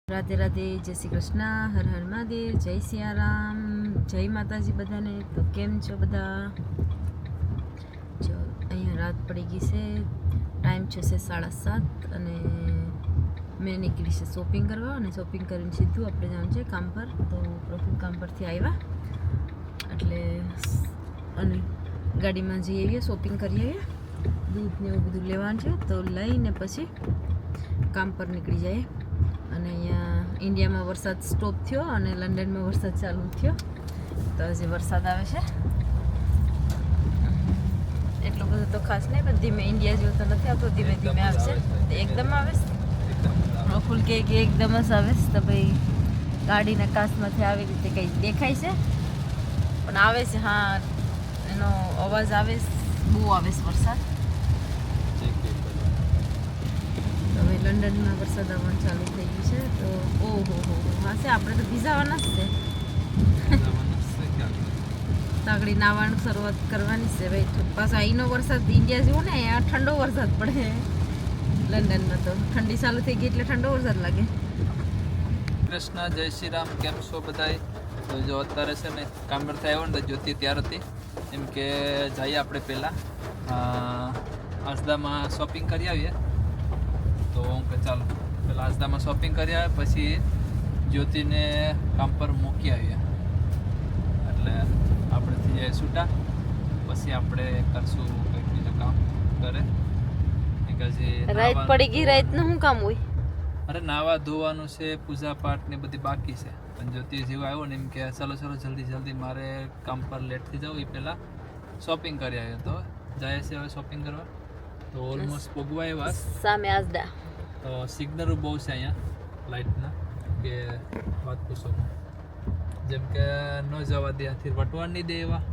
રાધે રાધે, જય શ્રી કૃષ્ણ, હર હર મહાદેવ, જય સિયારામ, જય માતાજી બધાને. તો કેમ છો બધા? જો અહીંયા રાત પડી ગઈ છે, ટાઈમ છે 7:30 અને મેં નીકળી છે શોપિંગ કરવા અને શોપિંગ કરીને સીધું આપણે જવાનું છે કામ પર. તો પ્રોફિટ કામ પરથી આવ્યા એટલે અને ગાડીમાં જઈ આવીએ, શોપિંગ કરી આવીએ, દૂધ ને એવું બધું લેવાનું છે તો લઈને પછી કામ પર નીકળી જાય. અને અહીંયા ઇન્ડિયામાં વરસાદ સ્ટોપ થયો અને લંડનમાં વરસાદ ચાલુ થયો. તો હજી વરસાદ આવે છે, એટલો બધો તો ખાસ નહીં, પણ ધીમે ઇન્ડિયા જેવું તો નથી આવતો, ધીમે ધીમે આવશે. એકદમ આવે ફૂલ કે એકદમ જ આવે તો ભાઈ ગાડીના કાચમાંથી આવી રીતે કંઈ દેખાય છે પણ આવે છે. હા, એનો અવાજ આવે, બહુ આવે છે વરસાદ. હવે લંડનમાં વરસાદ આવવાનું ચાલુ થઈ ગયું છે. તો ઓહો હો હા છે, આપણે તો ભીજાવાના જ છે. તાગડી નાહવાની શરૂઆત કરવાની છે ભાઈ. પાછો અહીંનો વરસાદ ઇન્ડિયા જેવો ને, અહીંયા ઠંડો વરસાદ પડે. લંડનમાં તો ઠંડી ચાલુ થઈ ગઈ એટલે ઠંડો વરસાદ લાગે. કૃષ્ણ, જય શ્રી રામ, કેમ છો બધાય? તો જો અત્યારે છે ને કામ પરથી આવ્યો ને તો જ્યોતિ ત્યાર હતી એમ કે જઈએ આપણે પહેલાં આસદામાં શોપિંગ કરી આવીએ. તો હું કે ચાલો પહેલાં આસદામાં શોપિંગ કરી આવે પછી જ્યોતિને કામ પર મૂકી આવીએ. એટલે આપણે થઈ જાય છૂટા, પછી આપણે કરશું કંઈક બીજું કામ કરે. રાત પડી ગઈ, રાતનું શું કામ હોય? અરે નાવા ધોવાનું છે, પૂજા પાઠ ને બધી બાકી છે. પણ જ્યોતિ જેવું આવ્યો ને એમ કે ચાલો જલ્દી મારે કામ પર લેટ થઈ જવું, એ પહેલાં શોપિંગ કરી આવ્યો. તો જાય છે હવે શોપિંગ કરવા. તો ઓલમોસ્ટ પોગવા આવ્યા સામે આસદા. તો સિગ્નલો બહુ છે અહીંયા લાઇટના કે વાત પૂછો. જેમ કે ન જવા દે, આથી વટવા નહીં દે એવા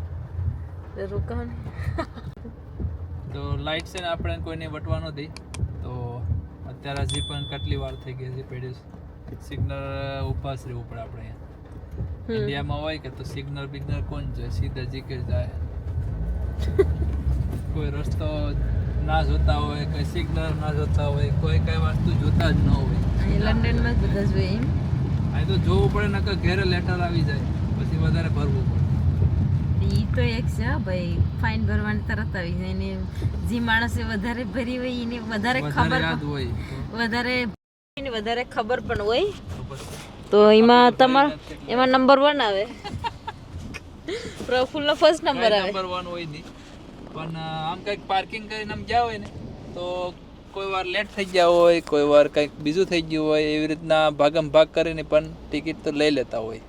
રોકાણ. તો લાઇટ છે ને આપણે કોઈને વટવા ન દઈ. તો અત્યારે હજી પણ કેટલી વાર થઈ ગઈ, હજી પેઢી સિગ્નલ ઊભા જ રહેવું પડે આપણે અહીંયા. ઇન્ડિયામાં હોય કે તો સિગ્નલ બિગ્નલ કોણ જાય, સીધા જીકે જાય. કોઈ રસ્તો ના જોતા હોય, કોઈ સિગ્નલ ના જોતા હોય, કોઈ કઈ વસ્તુ જોતા જ ન હોય. લંડનમાં જ બધા જોઈએ એમ. અહીં તો જોવું પડે, નકર ઘેરે લેટર આવી જાય, પછી વધારે ભરવું પડે. ઈ તો એક છે ભાઈ, ફાઇન ભરવાની તરત આવી જાય ને જે માણસે વધારે ભરી હોય એને વધારે ખબર હોય, વધારે ખબર પણ હોય. તો એમાં તમારો એમાં નંબર 1 આવે, પ્રફુલ્લનો ફર્સ્ટ નંબર આવે. નંબર 1 હોય નહીં, પણ આમ કંઈક પાર્કિંગ કરીને આમ ગયા હોય ને તો કોઈ વાર લેટ થઈ ગયા હોય, કોઈ વાર કંઈક બીજું થઈ ગયું હોય, એવી રીતના ભાગમ ભાગ કરીને પણ ટિકિટ તો લઈ લેતા હોય.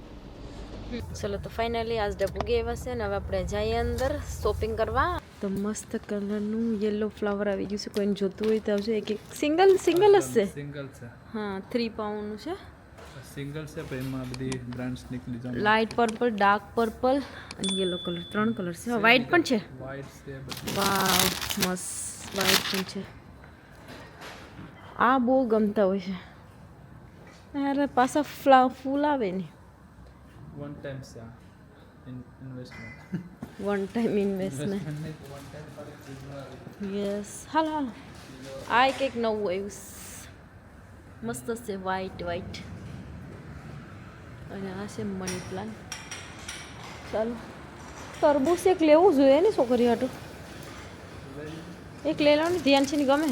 ચલો તો ફાઇનલી આજ ડબ્બુ ગયા છે ને હવે આપણે જઈએ અંદર શોપિંગ કરવા. તો મસ્ત કલરનું યલો ફ્લાવર આવી ગયું છે, કોઈને જોતું હોય તો આવશે. એક સિંગલ જ છે. સિંગલ છે, હા, 3 પાઉન્ડનું છે. સિંગલ છે, પણ એમાં બધી બ્રાન્ડ્સ નીકળી જાય. લાઇટ પર્પલ, ડાર્ક પર્પલ અને યલો કલર, 3 કલર છે. વ્હાઈટ પણ છે. વ્હાઈટ છે બધી. વાવ, મસ્ત વ્હાઈટ પણ છે. આ બહુ ગમતા હોય છે યાર, પાછા ફૂલ આવે ને. વન ટાઈમ છે investment. One time investment. Yes, હાલ આ એક નવું આવ્યું મસ્ત છે, વ્હાઈટ અને આ છે મની પ્લાન્ટ. ચાલો તરબૂચ એક લેવું જોઈએ ને છોકરી હાટું, એક લઈ લો ને, ધ્યાન છે ને ગમે.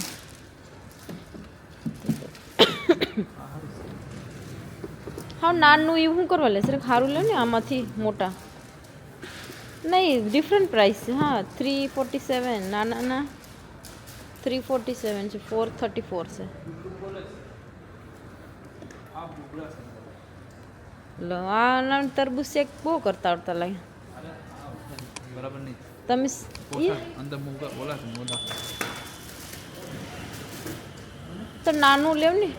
હા, નાનું એવું શું કરવા લેશે, સારું લે ને આમાંથી મોટા નહીં. ડિફરન્ટ પ્રાઇસ છે. હા, 347 ના 347 છે, 434 છે. લો આ તરબૂચ શેક બહુ કરતા આવડતા લાગે. બરાબર નહીં તમે અંદર મોગા બોલા છે મોદા તો નાનું લેવ ને.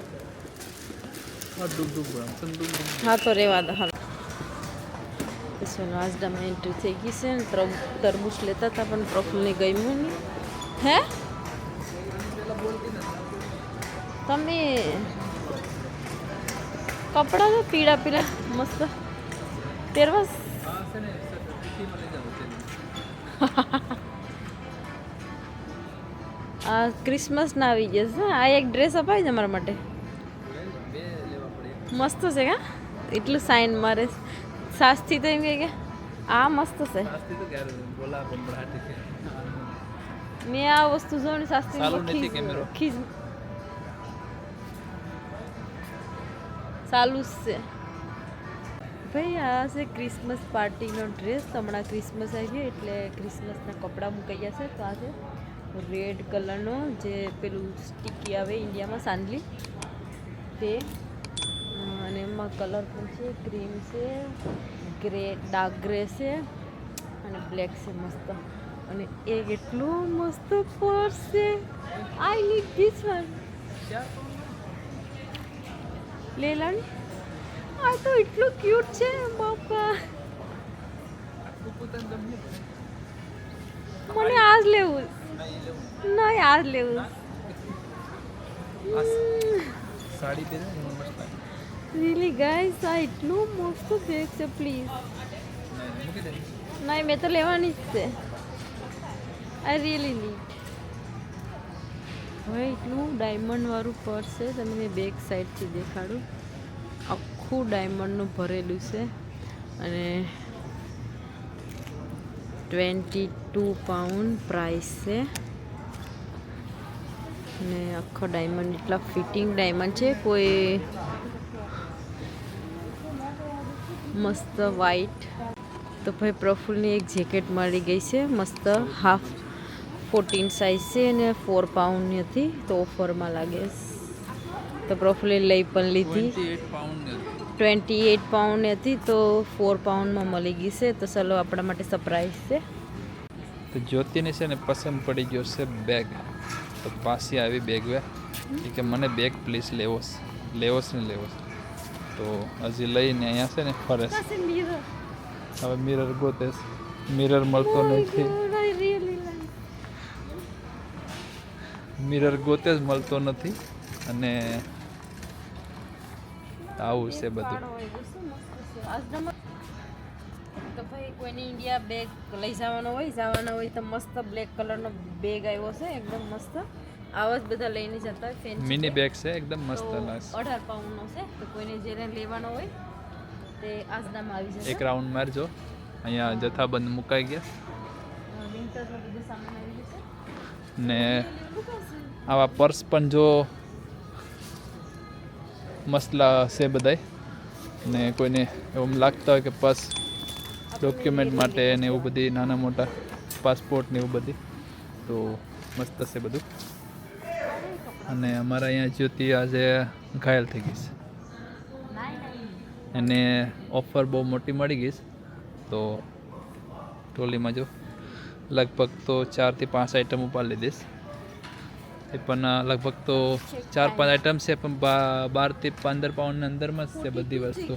હા તો રેવા દો. હાલ ચલો આજડામાં એન્ટ્રી થઈ ગઈ છે ને તરબૂચ લેતા હતા પણ પ્રફુલ્લને ગમ્યું નહીં. હે તમે કપડાં તો પીળા મસ્ત પહેરવા. આ ક્રિસમસ ના આવી જશે. આ એક ડ્રેસ અપાય છે અમારા માટે. મસ્ત છે કા એટલું સાઈન મારે સાસથી તો એમ કે આ મસ્ત છે સાસ્તી તો ક્યારે બોલા બંબડાટી કે મેં આ વસ્તુ જોઈને સાસથી ચાલુ નથી કેમેરો. ચાલુ જ છે ભાઈ. આ છે ક્રિસમસ પાર્ટીનો ડ્રેસ. હમણાં ક્રિસમસ આવી ગયો એટલે ક્રિસમસના કપડાં મુકાયા છે. તો આ છે રેડ કલરનો જે પેલું સ્ટીકી આવે ઇન્ડિયામાં સાંદલી તે, અને એમાં કલર પણ છે ક્રીમ છે, ગ્રે ડાર્ક ગ્રે છે અને બ્લેક છે મસ્ત. અને એક એટલું મસ્ત પર્સ છે. I need this one. લેલાની આ તો એટલું ક્યુટ છે બાપા. મને આજ લેવું નહીં, આજ લેવું. સાડી પહેરે ને મસ્ત લાગે. રીલી ગાઈસ આ એટલું મસ્ત બેગ છે. પ્લીઝ મૂકી દે. નહીં, મેં તો લેવાની જ છે. I really need. હવે એટલું ડાયમંડ વાળું પર્સ છે. તમને બેક સાઈડથી દેખાડું. આખું ડાયમંડનું ભરેલું છે અને 22 પાઉન્ડ પ્રાઇસ છે. અને આખો ડાયમંડ એટલા ફિટિંગ ડાયમંડ છે. કોઈ મસ્ત વ્હાઈટ. તો ભાઈ પ્રફુલની એક જેકેટ મળી ગઈ છે મસ્ત. હાફ 14 સાઇઝ છે અને 4 પાઉન્ડની હતી તો ઓફરમાં લાગે. તો પ્રફુલે લઈ પણ લીધી. 28 પાઉન્ડની હતી તો 4 પાઉન્ડમાં મળી ગઈ છે. તો ચલો આપણા માટે સરપ્રાઈઝ છે. તો જ્યોતિને છે ને પસંદ પડી ગયો છે બેગ. તો પાછી આવી બેગ વે કે મને બેગ પ્લીઝ લેવોસ ને. તો હજી લઈને અહીંયા છે ને ફરે છે. હવે મિરર ગોતે. મિરર મળતો નથી. મિરર ગોતે જ મળતો નથી. અને આવું છે બધું. તો ભાઈ કોઈને ઇન્ડિયા બેગ લઈ જવાનો હોય તો મસ્ત બ્લેક કલરનો બેગ આવ્યો છે એકદમ મસ્ત. આવા જ બધા લઈને જતા હોય. ફેન્સી મિની બેગ છે એકદમ મસ્ત. 18 પાઉન્ડનો છે. તો કોઈને જેને લેવાનો હોય તે આજનામાં આવી જશે. એક રાઉન્ડ મારજો. અહીંયા જથ્થાબંધ મુકાઈ ગયા વિન્ટરનો બધું સામાન આવી જશે. ને આવા પર્સ પણ જો મસલા છે બધાય. ને કોઈને એવું લાગતા હોય કે પર્સ ડોક્યુમેન્ટ માટે ને એવું બધી નાના મોટા પાસપોર્ટ ને એવું બધી તો મસ્ત છે બધું. અને અમારા અહીંયા જ્યોતિ આજે ઘાયલ થઈ ગઈ છે. એને ઓફર બહુ મોટી મળી ગઈ તો ટ્રોલીમાં જો લગભગ તો 4 થી 5 આઈટમ ઉપાડી લીધીશ. એ પણ લગભગ તો 4-5 આઈટમ છે પણ 12 થી 15 પાઉન્ડની અંદરમાં જ છે બધી વસ્તુ.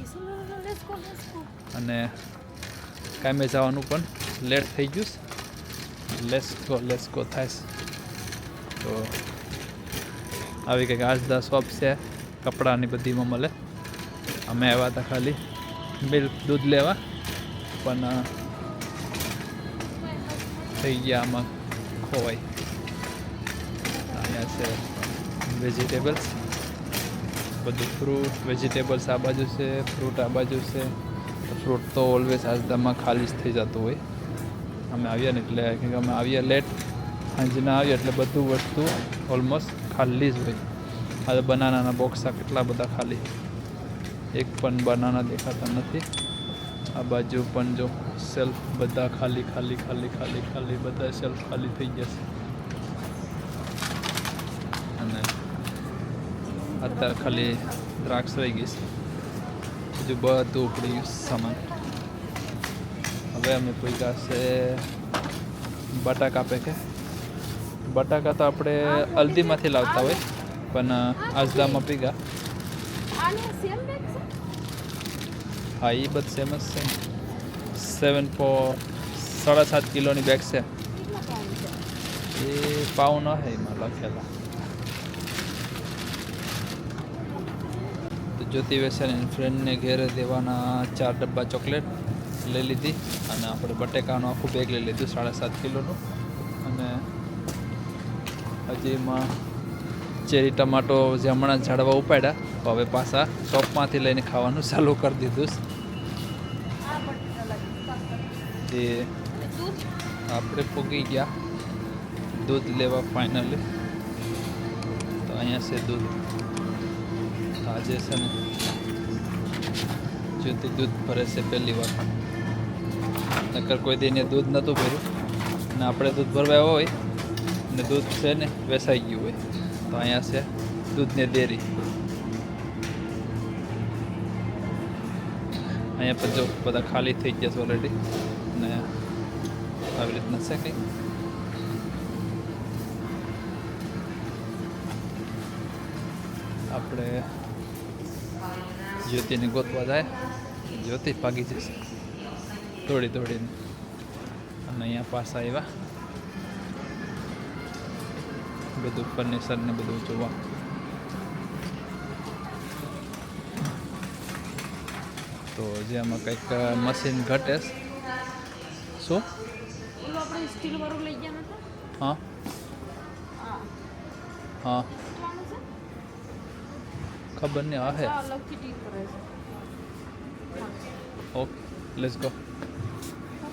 અને કામે જવાનું પણ લેટ થઈ ગયું. લેટ્સ ગો થાય. તો આવી કંઈક આજદા શોપ છે કપડાની બધીમાં મળે. અમે આવ્યા હતા ખાલી મિલ્ક દૂધ લેવા પણ થઈ ગયા આમાં ખોવાઈ. અહીંયા છે વેજીટેબલ્સ બધું. ફ્રૂટ વેજીટેબલ્સ આ બાજુ છે, ફ્રૂટ આ બાજુ છે. ફ્રૂટ તો ઓલવેઝ આજદામાં ખાલી જ થઈ જતું હોય. અમે આવ્યા ને એટલે કે અમે આવ્યા લેટ, સાંજના આવ્યા એટલે બધું વસ્તુ ઓલમોસ્ટ ખાલી જ હોય. આ બનાનાના બોક્સા કેટલા બધા ખાલી. એક પણ બનાના દેખાતા નથી. આ બાજુ પણ જો સેલ્ફ બધા ખાલી બધા સેલ્ફ ખાલી થઈ ગયા છે. અને અત્યારે ખાલી દ્રાક્ષ રહી ગઈ છે. હજુ બધું ઉપડી ગયું સામાન. હવે અમે પૈસા છે બટાકા પેકે. બટાકા તો આપણે હલ્દીમાંથી લાવતા હોય પણ આજદામાં પીગા. હા એ બધું સેમ જ છે. 7.5 કિલોની બેગ છે. એ પાઉન હે એમાં લખેલા. તો જ્યોતિ વેસન ફ્રેન્ડને ઘેરે દેવાના 4 ડબ્બા ચોકલેટ લઈ લીધી. અને આપણે બટેકાનું આખું બેગ લઈ લીધું 7.5 કિલોનું. અને હજી એમાં ચેરી ટમાટો જે હમણાં ઝાડવા ઉપાડ્યા તો હવે પાછા શોપમાંથી લઈને ખાવાનું ચાલુ કરી દીધું છે. એ આપણે પૂગી ગયા દૂધ લેવા ફાઇનલી. તો અહીંયા છે દૂધ. આજે છે ને જ્યોતિ દૂધ ભરે છે પહેલી વાર. નકર કોઈ દિને દૂધ નહોતું ભર્યું ને આપણે દૂધ ભરવા હોય ને દૂધ છે ને વેસાઈ ગયું હોય. તો અહીંયા છે દૂધની ડેરી. અહીંયા પર જો બધા ખાલી થઈ ગયા છે ઓલરેડી ને આવી રીતના છે કંઈ. આપણે જ્યોતિને ગોતવા જાય. જ્યોતિ ભાગી જશે દોડીને અને અહીંયા પાછા આવ્યા બધું ફર્નિચર ને બધું જોવા. તો જે આમાં કંઈક મશીન ઘટે છે. શું? આપણે સ્ટીલ વાળું લઈ ગયા નતા? હા હા ખબર નહીં. આ હે અલગથી ડીલ કરે છે. Okay let's go.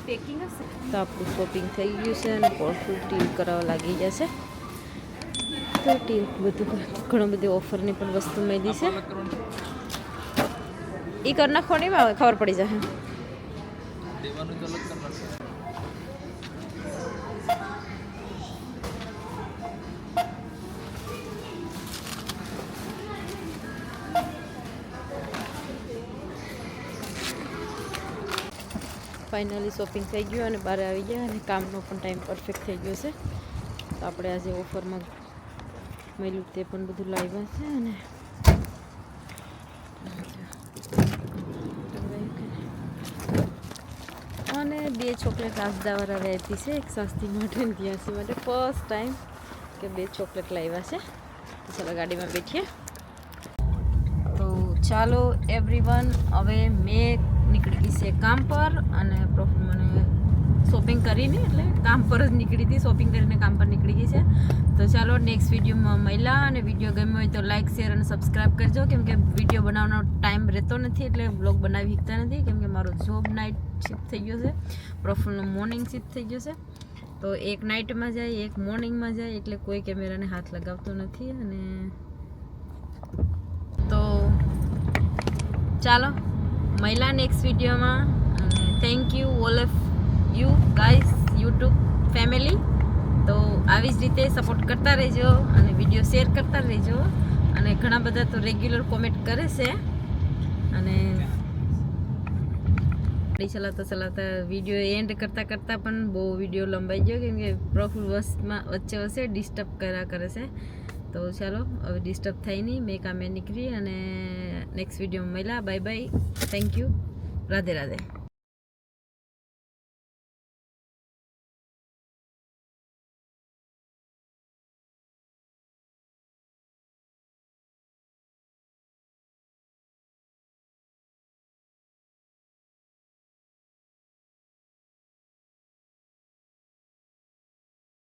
પેકિંગ હશે તો આપણું શોપિંગ થઈ ગયું છે અને પોર્ટફુલ ટીલ કરાવવા લાગી જશે. તો ટીલ બધું ઘણું બધી ઓફરની પણ વસ્તુ મળી છે. એ કરી નાખો નહીં આવે ખબર પડી જશે. દેવાનું તો અલગ કરવાનું. ફાઇનલી શોપિંગ થઈ ગયું અને બહાર આવી ગયા અને કામનો પણ ટાઈમ પરફેક્ટ થઈ ગયો છે. તો આપણે આજે ઓફરમાં મળ્યું તે પણ બધું લાવ્યા છે. અને 2 ચોકલેટ આસદાવાળા રહેતી છે. એક સસ્તી માટે અને 83 માટે ફર્સ્ટ ટાઈમ કે 2 ચોકલેટ લાવ્યા છે. તો ચાલો ગાડીમાં બેઠીએ. તો ચાલો એવરીવન, હવે મેં નીકળી ગઈ છે કામ પર અને પ્રોફિટ મને શોપિંગ કરીને એટલે કામ પર જ નીકળી હતી. શોપિંગ કરીને કામ પર નીકળી ગઈ છે. તો ચાલો નેક્સ્ટ વિડીયોમાં મળ્યા. અને વિડીયો ગમ્યો હોય તો લાઇક શેર અને સબસ્ક્રાઈબ કરજો. કેમ કે વિડીયો બનાવવાનો ટાઈમ રહેતો નથી એટલે બ્લોગ બનાવી શકતા નથી. કેમ કે મારો જોબ નાઇટ શિફ્ટ થઈ ગયો છે, પ્રોફિટનો મોર્નિંગ શિફ્ટ થઈ ગયો છે. તો એક નાઇટમાં જાય એક મોર્નિંગમાં જાય એટલે કોઈ કેમેરાને હાથ લગાવતો નથી. અને તો ચાલો મળ્યા નેક્સ્ટ વિડીયોમાં. અને thank you all of you guys YouTube family. તો આવી જ રીતે સપોર્ટ કરતા રહેજો અને વિડીયો શેર કરતા રહેજો. અને ઘણા બધા તો રેગ્યુલર કોમેન્ટ કરે છે. અને ગાડી ચલાવતા વિડીયો એન્ડ કરતાં પણ બહુ વિડીયો લંબાઈ ગયો. કેમ કે પ્રોફિલ વચ્ચે ડિસ્ટર્બ કર્યા કરે છે. તો ચાલો હવે ડિસ્ટર્બ થઈ નહીં, મેં કામે નીકળી અને નેક્સ્ટ વિડીયોમાં મળ્યા. Bye bye, thank you, Radhe Radhe.